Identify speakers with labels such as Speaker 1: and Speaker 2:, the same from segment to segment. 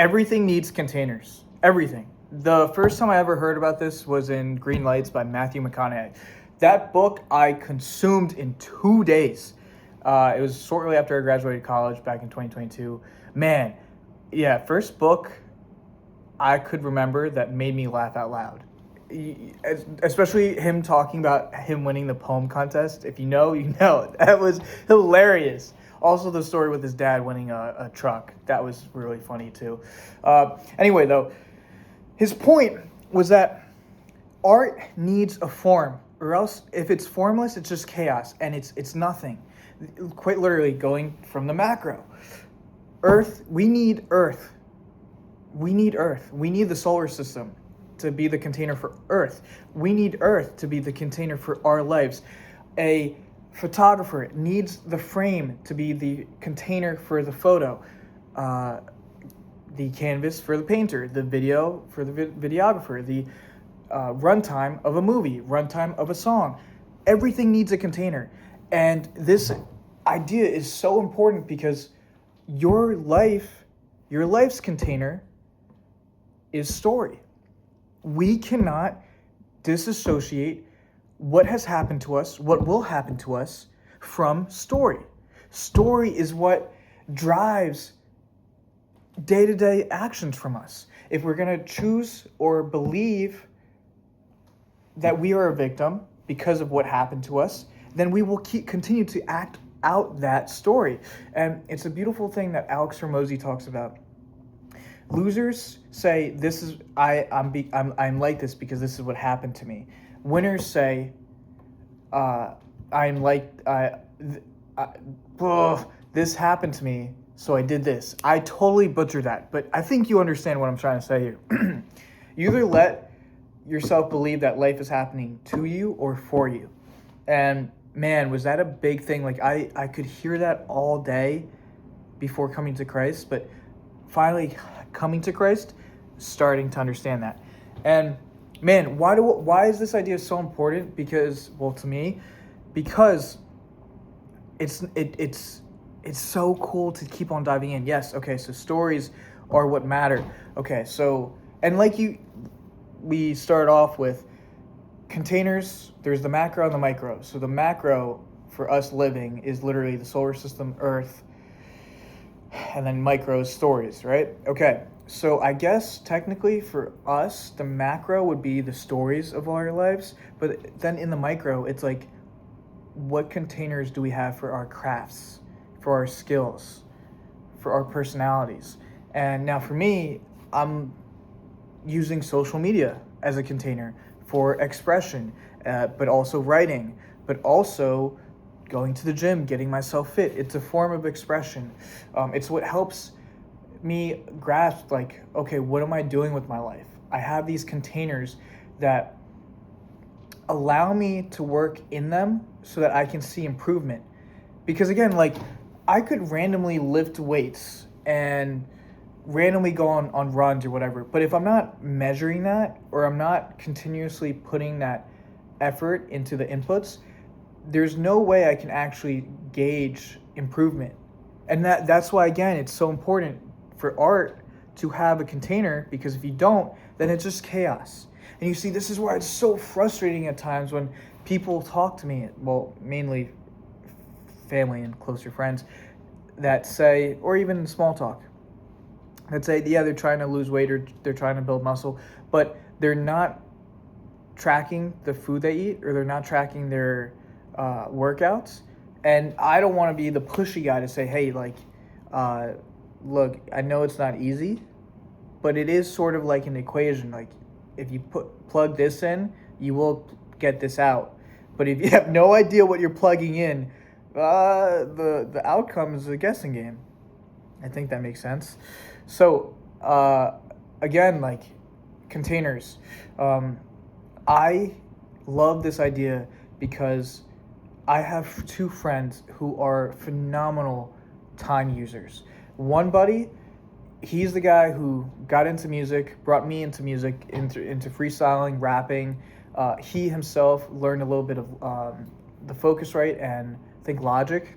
Speaker 1: Everything needs containers. Everything. The first time I ever heard about this was in Green Lights by Matthew McConaughey. That book I consumed in 2 days. It was shortly after I graduated college back in 2022. Man, yeah, first book I could remember that made me laugh out loud. Especially him talking about him winning the poem contest. If you know, you know. That was hilarious. Also, the story with his dad winning a truck. That was really funny, too. Anyway, though, his point was that art needs a form, or else if it's formless, it's just chaos, and it's nothing. Quite literally, going from the macro. Earth, we need Earth. We need Earth. We need the solar system to be the container for Earth. We need Earth to be the container for our lives. A photographer needs the frame to be the container for the photo. The canvas for the painter, the video for the videographer, the runtime of a movie, runtime of a song. Everything needs a container. And this idea is so important because your life's container is story. We cannot disassociate what has happened to us, what will happen to us, from story. Story is what drives day-to-day actions from us. If we're going to choose or believe that we are a victim because of what happened to us, then we will continue to act out that story. And it's a beautiful thing that Alex Hormozy talks about. Losers say, "This is I'm like this because this is what happened to me." Winners say, "This happened to me, so I did this." I totally butchered that, but I think you understand what I'm trying to say here. You either let yourself believe that life is happening to you or for you. And man, was that a big thing. Like I could hear that all day before coming to Christ, but finally coming to Christ, starting to understand that. And man, why is this idea so important? Because, well, to me, because it's so cool to keep on diving in. Yes, okay, so stories are what matter. Okay, so, and we start off with containers. There's the macro and the micro. So the macro for us living is literally the solar system, Earth, and then micro stories, right? Okay, so I guess technically for us, the macro would be the stories of our lives, but then in the micro, it's like, what containers do we have for our crafts, for our skills, for our personalities? And now for me, I'm using social media as a container for expression, but also writing, but also going to the gym, getting myself fit. It's a form of expression. It's what helps me grasp, like, okay, what am I doing with my life? I have these containers that allow me to work in them so that I can see improvement. Because again, like, I could randomly lift weights and randomly go on runs or whatever, but if I'm not measuring that, or I'm not continuously putting that effort into the inputs, there's no way I can actually gauge improvement. And that's why, again, it's so important for art to have a container, because if you don't, then it's just chaos. And you see, this is why it's so frustrating at times when people talk to me, well, mainly family and closer friends, that say, or even small talk, that say, yeah, they're trying to lose weight or they're trying to build muscle, but they're not tracking the food they eat, or they're not tracking their workouts. And I don't want to be the pushy guy to say, hey, like, look, I know it's not easy, but it is sort of like an equation. Like, if you plug this in, you will get this out. But if you have no idea what you're plugging in, the outcome is a guessing game. I think that makes sense. So, again, like, containers. I love this idea because I have two friends who are phenomenal time users. One buddy, he's the guy who got into music, brought me into music, into freestyling, rapping. He himself learned a little bit of the Focusrite and I think Logic,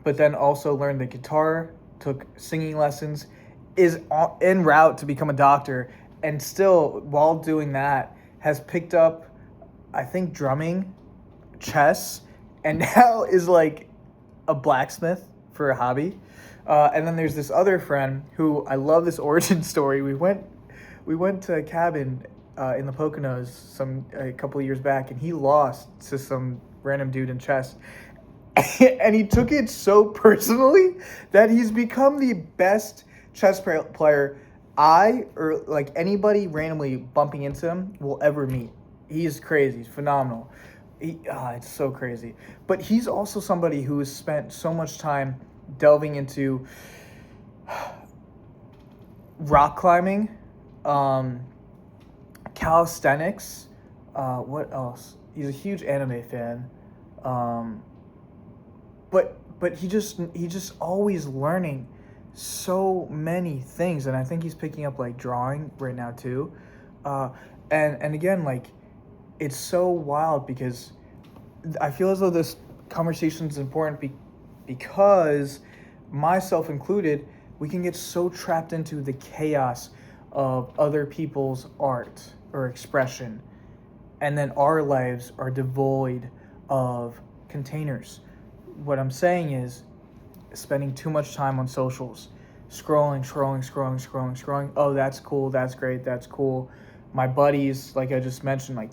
Speaker 1: but then also learned the guitar, took singing lessons, is en route to become a doctor, and still, while doing that, has picked up, I think, drumming, chess, and now is like a blacksmith for a hobby. And then there's this other friend who I love this origin story. We went to a cabin in the Poconos a couple of years back, and he lost to some random dude in chess. And he took it so personally that he's become the best chess player or like anybody randomly bumping into him will ever meet. He is crazy. He's phenomenal. It's so crazy. But he's also somebody who has spent so much time delving into rock climbing, calisthenics. What else? He's a huge anime fan. But he just always learning so many things, and I think he's picking up like drawing right now too. And again, like, it's so wild because I feel as though this conversation is important because, myself included, we can get so trapped into the chaos of other people's art or expression, and then our lives are devoid of containers. What I'm saying is spending too much time on socials, scrolling. Oh, that's cool, that's great, that's cool. My buddies, like I just mentioned, like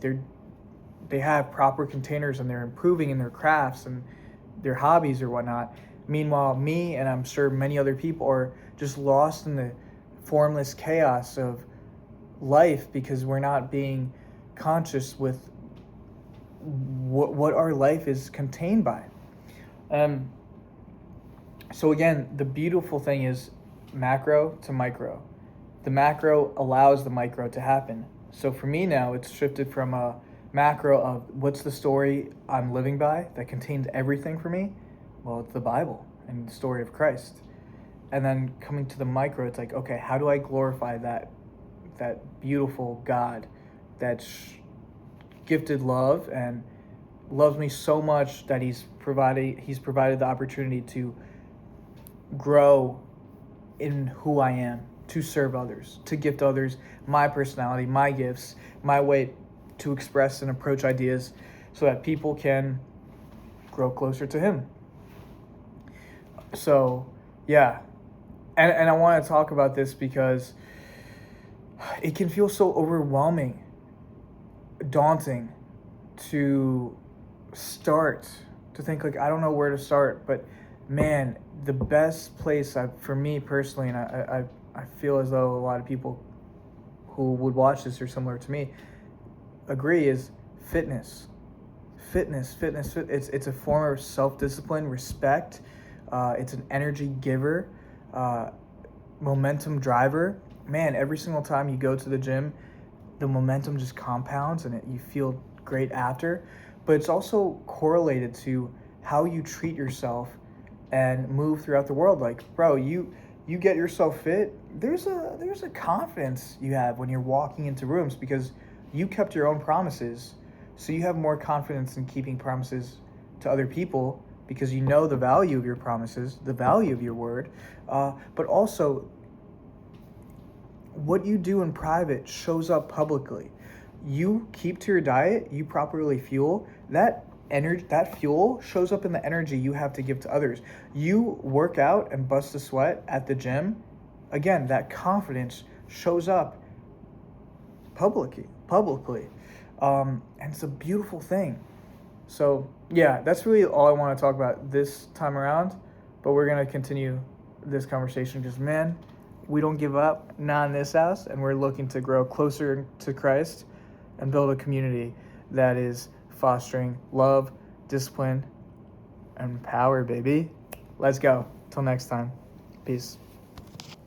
Speaker 1: they have proper containers and they're improving in their crafts and their hobbies or whatnot. Meanwhile, me and I'm sure many other people are just lost in the formless chaos of life because we're not being conscious with what our life is contained by. So again, the beautiful thing is macro to micro. The macro allows the micro to happen. So for me now, it's shifted from a macro of what's the story I'm living by that contains everything for me? Well, it's the Bible and the story of Christ. And then coming to the micro, it's like, okay, how do I glorify that beautiful God that's gifted love and loves me so much that he's provided the opportunity to grow in who I am, to serve others, to gift others my personality, my gifts, my way to express and approach ideas so that people can grow closer to him. So, yeah. And I want to talk about this because it can feel so overwhelming, daunting to think like, I don't know where to start. But man, the best place for me personally, and I feel as though a lot of people who would watch this are similar to me, agree, is fitness. It's a form of self-discipline, respect. It's an energy giver, momentum driver. Man, every single time you go to the gym, the momentum just compounds and you feel great after. But it's also correlated to how you treat yourself and move throughout the world. Like, bro, you get yourself fit, there's a confidence you have when you're walking into rooms because you kept your own promises. So you have more confidence in keeping promises to other people because you know the value of your promises, the value of your word. But also, what you do in private shows up publicly. You keep to your diet, you properly fuel, that fuel shows up in the energy you have to give to others. You work out and bust a sweat at the gym, again, that confidence shows up publicly. And it's a beautiful thing. So yeah, that's really all I want to talk about this time around, but we're going to continue this conversation because, man, we don't give up, not in this house, and we're looking to grow closer to Christ and build a community that is fostering love, discipline, and power, baby. Let's go. Till next time. Peace.